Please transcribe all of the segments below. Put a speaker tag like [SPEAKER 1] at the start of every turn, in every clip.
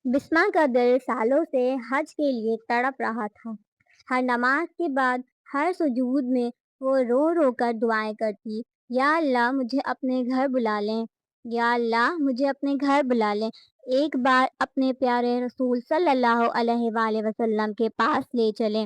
[SPEAKER 1] بسمہ کا دل سالوں سے حج کے لیے تڑپ رہا تھا۔ ہر نماز کے بعد، ہر سجود میں وہ رو رو کر دعائیں کرتی، یا اللہ مجھے اپنے گھر بلا لیں، یا اللہ مجھے اپنے گھر بلا لیں۔ ایک بار اپنے پیارے رسول صلی اللہ علیہ وآلہ وسلم کے پاس لے چلیں۔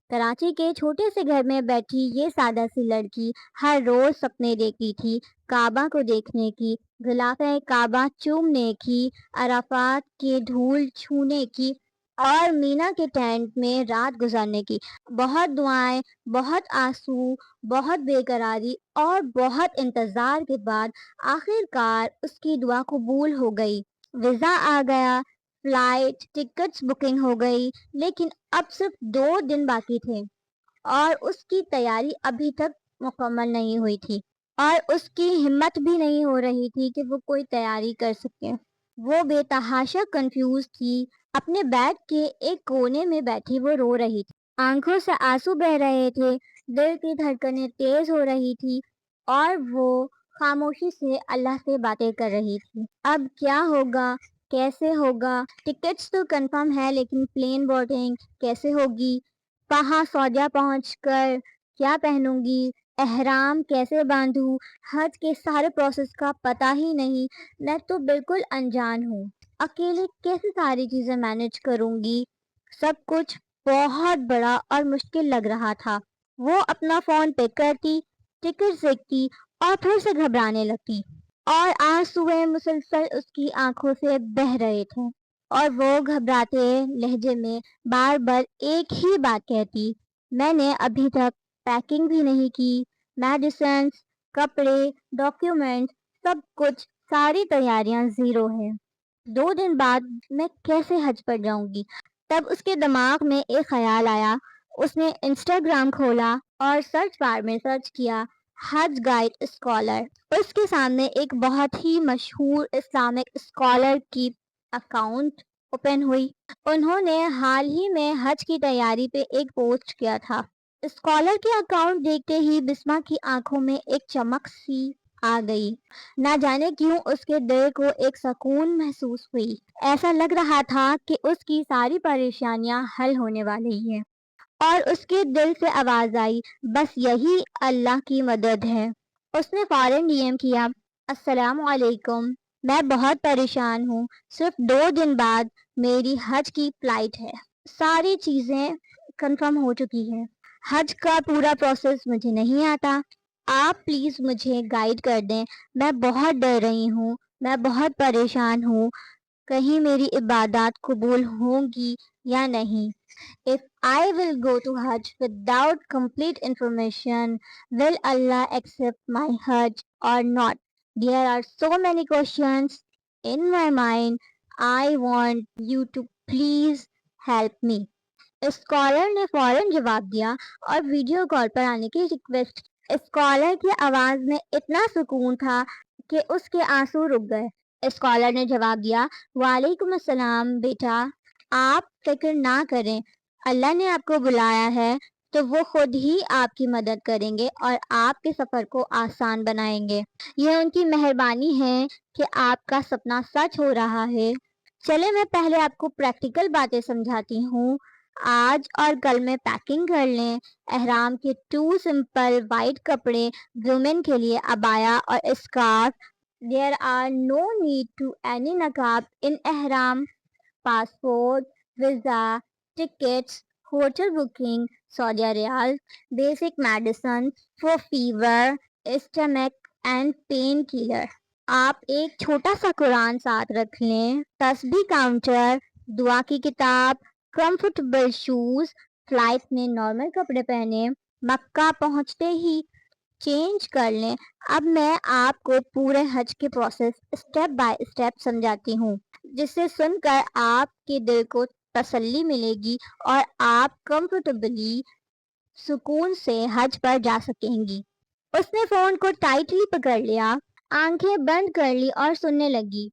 [SPEAKER 1] کراچی کے چھوٹے سے گھر میں بیٹھی یہ سادہ سی لڑکی ہر روز سپنے دیکھتی تھی، کعبہ کو دیکھنے کی، غلاف کعبہ چومنے کی، عرفات کے دھول چھونے کی اور مینا کے ٹینٹ میں رات گزارنے کی۔ بہت دعائیں، بہت آنسو، بہت بے قراری اور بہت انتظار کے بعد آخر کار اس کی دعا قبول ہو گئی۔ ویزا آ گیا، فلائٹ ٹکٹس بکنگ ہو گئی، لیکن اب صرف 2 دن باقی تھے اور اس کی تیاری ابھی تک مکمل نہیں ہوئی تھی، اور اس کی ہمت بھی نہیں ہو رہی تھی کہ وہ کوئی تیاری کر سکے۔ وہ بے تحاشا کنفیوز تھی۔ اپنے بیگ کے ایک کونے میں بیٹھی وہ رو رہی تھی، آنکھوں سے آنسو بہ رہے تھے، دل کی دھڑکنیں تیز ہو رہی تھی اور وہ خاموشی سے اللہ سے باتیں کر رہی تھی۔ اب کیا ہوگا، کیسے ہوگا؟ ٹکٹس تو کنفرم ہے، لیکن پلین بورڈنگ کیسے ہوگی؟ وہاں سعودیہ پہنچ کر کیا پہنوں گی؟ احرام کیسے باندھوں؟ حج کے سارے پروسیس کا پتہ ہی نہیں، میں تو بالکل انجان ہوں۔ اکیلے کیسے ساری چیزیں مینج کروں گی؟ سب کچھ بہت بڑا اور مشکل لگ رہا تھا۔ وہ اپنا فون پک کرتی، ٹکٹ دیکھتی اور پھر سے گھبرانے لگتی، اور آنسوئے مسلسل اس کی آنکھوں سے بہہ رہے تھے، اور وہ گھبراتے لہجے میں بار بار ایک ہی بات کہتی، میں نے ابھی تک پیکنگ بھی نہیں کی، میڈیسنز، کپڑے، ڈاکیومنٹس، سب کچھ، ساری تیاریاں زیرو ہیں۔ 2 دن بعد میں کیسے حج پر جاؤں گی؟ تب اس کے دماغ میں ایک خیال آیا۔ اس نے انسٹاگرام کھولا اور سرچ بار میں سرچ کیا، حج گائیڈ اسکالر۔ اس کے سامنے ایک بہت ہی مشہور اسلامک اسکالر کی اکاؤنٹ اوپن ہوئی۔ انہوں نے حال ہی میں حج کی تیاری پہ ایک پوسٹ کیا تھا۔ اسکالر کے اکاؤنٹ دیکھتے ہی بسمہ کی آنکھوں میں ایک چمک سی آ گئی۔ نہ جانے کیوں اس کے دل کو ایک سکون محسوس ہوئی۔ ایسا لگ رہا تھا کہ اس کی ساری پریشانیاں حل ہونے والی ہیں، اور اس کے دل سے آواز آئی، بس یہی اللہ کی مدد ہے۔ اس نے فوراً ڈی ایم کیا، السلام علیکم، میں بہت پریشان ہوں، صرف 2 دن بعد میری حج کی فلائٹ ہے، ساری چیزیں کنفرم ہو چکی ہیں، حج کا پورا پروسیس مجھے نہیں آتا، آپ پلیز مجھے گائیڈ کر دیں، میں بہت ڈر رہی ہوں، میں بہت پریشان ہوں، کہیں میری عبادات قبول ہوں گی یا نہیں۔ If I will go to Hajj without complete information, will Allah accept my Hajj or not? There are so many questions in my mind. I want you to please help me. Scholar نے فوراً جواب دیا اور video call پر آنے کی request کی۔ Scholar کی آواز میں اتنا سکون تھا کہ اس کے آنسو رک گئے۔ اسکالر نے جواب دیا، وعلیکم السلام بیٹا، آپ فکر نہ کریں، اللہ نے آپ کو بلایا ہے تو وہ خود ہی آپ کی مدد کریں گے اور آپ کے سفر کو آسان بنائیں گے۔ یہ ان کی مہربانی ہے کہ آپ کا سپنا سچ ہو رہا ہے۔ چلے میں پہلے آپ کو پریکٹیکل باتیں سمجھاتی ہوں۔ آج اور کل میں پیکنگ کر لیں۔ احرام کے 2 سمپل وائٹ کپڑے، ویمن کے لیے عبایا اور scarf. There are no need to any نقاب in احرام۔ Passport, visa, tickets, hotel booking, سعودیہ ریال، basic medicine for fever, stomach and painkiller. آپ ایک چھوٹا سا قرآن ساتھ رکھ لیں، تسبیح کاؤنٹر، دعا کی کتاب، کمفرٹیبل شوز۔ فلائٹ میں نارمل کپڑے پہنے، مکہ پہنچتے ہی چینج کر لیں۔ اب میں آپ کو پورے حج کے پروسیس اسٹیپ بائی اسٹیپ سمجھاتی ہوں، جسے سن کر آپ کے دل کو تسلی ملے گی اور آپ کمفرٹیبلی سکون سے حج پر جا سکیں گی۔ اس نے فون کو ٹائٹلی پکڑ لیا، آنکھیں بند کر لی اور سننے لگی۔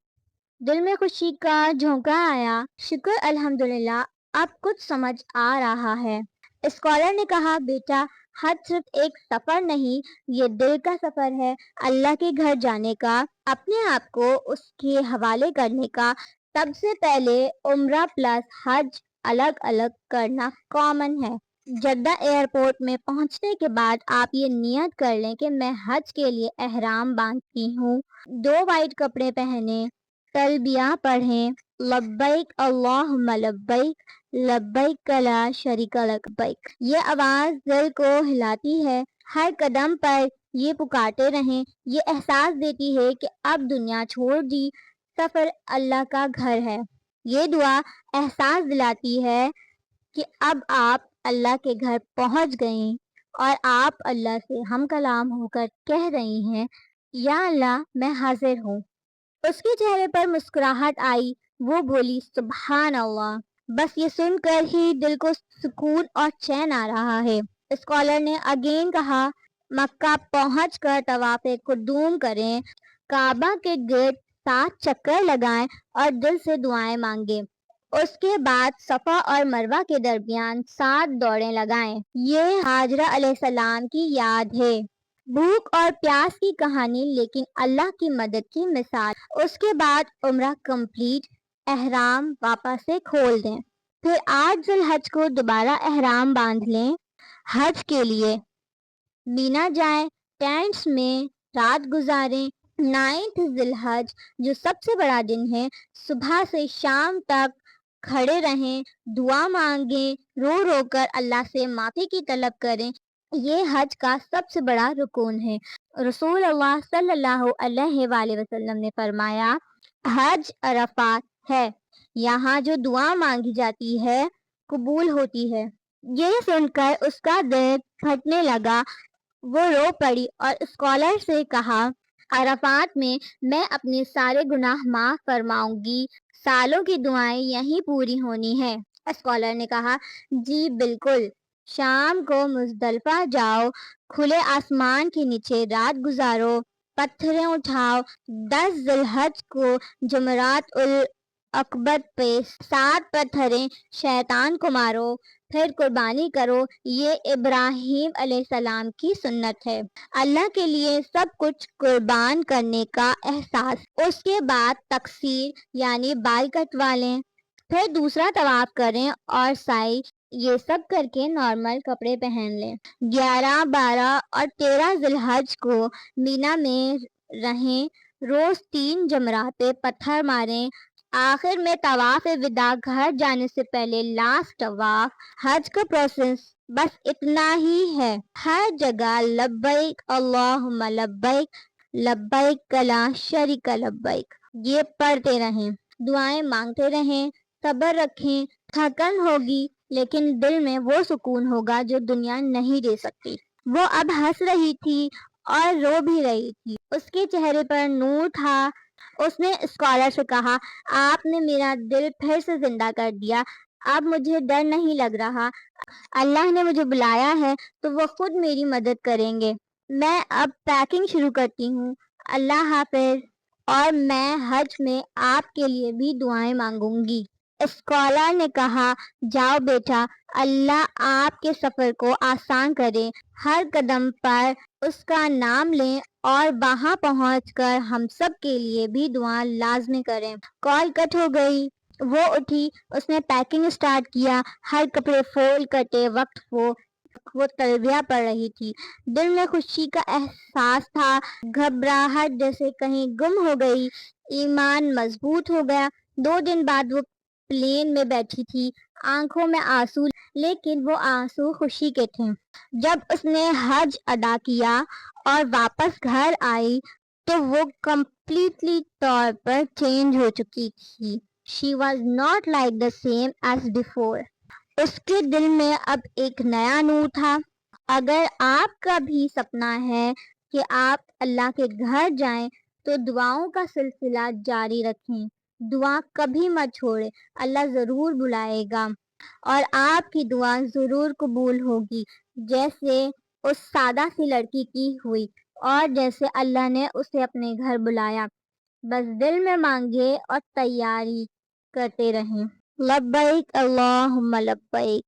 [SPEAKER 1] دل میں خوشی کا جھونکا آیا، شکر الحمدللہ، اب کچھ سمجھ آ رہا ہے۔ اسکالر نے کہا، بیٹا، حج صرف ایک سفر نہیں، یہ دل کا سفر ہے، اللہ کے گھر جانے کا، اپنے آپ کو اس کے حوالے کرنے کا، سب سے پہلے عمرہ پلس حج الگ الگ کرنا کامن ہے۔ جدہ ایئرپورٹ میں پہنچنے کے بعد آپ یہ نیت کر لیں کہ میں حج کے لیے احرام باندھتی ہوں۔ 2 وائٹ کپڑے پہنیں، تلبیہ پڑھیں، لبیک اللہم لبیک، لبیک لا شریک لک لبیک۔ یہ آواز دل کو ہلاتی ہے، ہر قدم پر یہ پکارتے رہیں، یہ احساس دیتی ہے کہ اب دنیا چھوڑ دی، سفر اللہ کا گھر ہے۔ یہ دعا احساس دلاتی ہے کہ اب آپ اللہ کے گھر پہنچ گئیں اور آپ اللہ سے ہم کلام ہو کر کہہ رہی ہیں، یا اللہ میں حاضر ہوں۔ اس کے چہرے پر مسکراہٹ آئی، وہ بولی سبحان اللہ۔ بس یہ سن کر ہی دل کو سکون اور چین آ رہا ہے۔ اسکالر نے اگین کہا، مکہ پہنچ کر طواف قدوم کریں، کعبہ کے گرد 7 چکر لگائیں اور دل سے دعائیں مانگیں۔ اس کے بعد صفا اور مروہ کے درمیان 7 دوڑیں لگائیں۔ یہ ہاجرہ علیہ السلام کی یاد ہے، بھوک اور پیاس کی کہانی لیکن اللہ کی مدد کی مثال۔ اس کے بعد عمرہ کمپلیٹ، احرام واپس سے کھول دیں، پھر 8 ذی الحج کو دوبارہ احرام باندھ لیں حج کے لیے۔ مینا جائیں، ٹینٹس میں رات گزاریں۔ 9 ذی الحج جو سب سے بڑا دن ہے، صبح سے شام تک کھڑے رہیں، دعا مانگیں، رو رو کر اللہ سے معافی کی طلب کریں۔ یہ حج کا سب سے بڑا رکن ہے۔ رسول اللہ صلی اللہ علیہ وآلہ وسلم نے فرمایا، حج عرفات ہے، یہاں جو دعا مانگی جاتی ہے قبول ہوتی ہے۔ یہ سن کر اس کا دل پھٹنے لگا، وہ رو پڑی اور اسکالر سے کہا، عرفات میں میں اپنے سارے گناہ معاف فرماؤں گی، سالوں کی دعائیں یہیں پوری ہونی ہے۔ اسکالر نے کہا، جی بالکل۔ شام کو مزدلفہ جاؤ، کھلے آسمان کے نیچے رات گزارو، پتھریں اٹھاؤ، 10 ذی الحج کو جمرات العقبہ پہ 7 پتھریں شیطان کو مارو، پھر قربانی کرو۔ یہ ابراہیم علیہ السلام کی سنت ہے، اللہ کے لیے سب کچھ قربان کرنے کا احساس۔ اس کے بعد تقصیر یعنی بال کٹوا لیں، پھر دوسرا طواف کریں اور سعی، یہ سب کر کے نارمل کپڑے پہن لیں۔ 11، 12 اور 13 ذی الحج کو مینا میں رہیں، روز 3 جمرات پہ پتھر ماریں۔ آخر میں طواف وداع، گھر جانے سے پہلے لاسٹ طواف۔ حج کا پروسیس بس اتنا ہی ہے، ہر جگہ لبیک اللہم لبیک، لبیک لا شریک لبیک یہ پڑھتے رہیں، دعائیں مانگتے رہیں، صبر رکھیں، تھکن ہوگی لیکن دل میں وہ سکون ہوگا جو دنیا نہیں دے سکتی۔ وہ اب ہنس رہی تھی اور رو بھی رہی تھی، اس کے چہرے پر نور تھا۔ اس نے اسکالر سے کہا، آپ نے میرا دل پھر سے زندہ کر دیا، اب مجھے ڈر نہیں لگ رہا، اللہ نے مجھے بلایا ہے تو وہ خود میری مدد کریں گے۔ میں اب پیکنگ شروع کرتی ہوں، اللہ حافظ، اور میں حج میں آپ کے لیے بھی دعائیں مانگوں گی۔ اسکالر نے کہا، جاؤ بیٹا، اللہ آپ کے سفر کو آسان کرے، ہر قدم پر اس کا نام لیں اور وہاں پہنچ کر ہم سب کے لیے بھی دعا لازمی کریں۔ کال کٹ ہو گئی، وہ اٹھی، اس نے پیکنگ سٹارٹ کیا، ہر کپڑے فولڈ کرتے وقت وہ تلبیہ پڑھ رہی تھی، دل میں خوشی کا احساس تھا، گھبراہٹ جیسے کہیں گم ہو گئی، ایمان مضبوط ہو گیا۔ 2 دن بعد وہ پلین میں بیٹھی تھی، آنکھوں میں آنسو، لیکن وہ آنسو خوشی کے تھے۔ جب اس نے حج ادا کیا اور واپس گھر آئی تو وہ کمپلیٹلی طور پر چینج ہو چکی تھی۔ She was not like the same as before۔ اس کے دل میں اب ایک نیا نور تھا۔ اگر آپ کا بھی سپنا ہے کہ آپ اللہ کے گھر جائیں تو دعاؤں کا سلسلہ جاری رکھیں، دعا کبھی مت چھوڑیں، اللہ ضرور بلائے گا اور آپ کی دعا ضرور قبول ہوگی، جیسے اس سادہ سی لڑکی کی ہوئی اور جیسے اللہ نے اسے اپنے گھر بلایا۔ بس دل میں مانگے اور تیاری کرتے رہیں۔ لبیک اللہم لبیک۔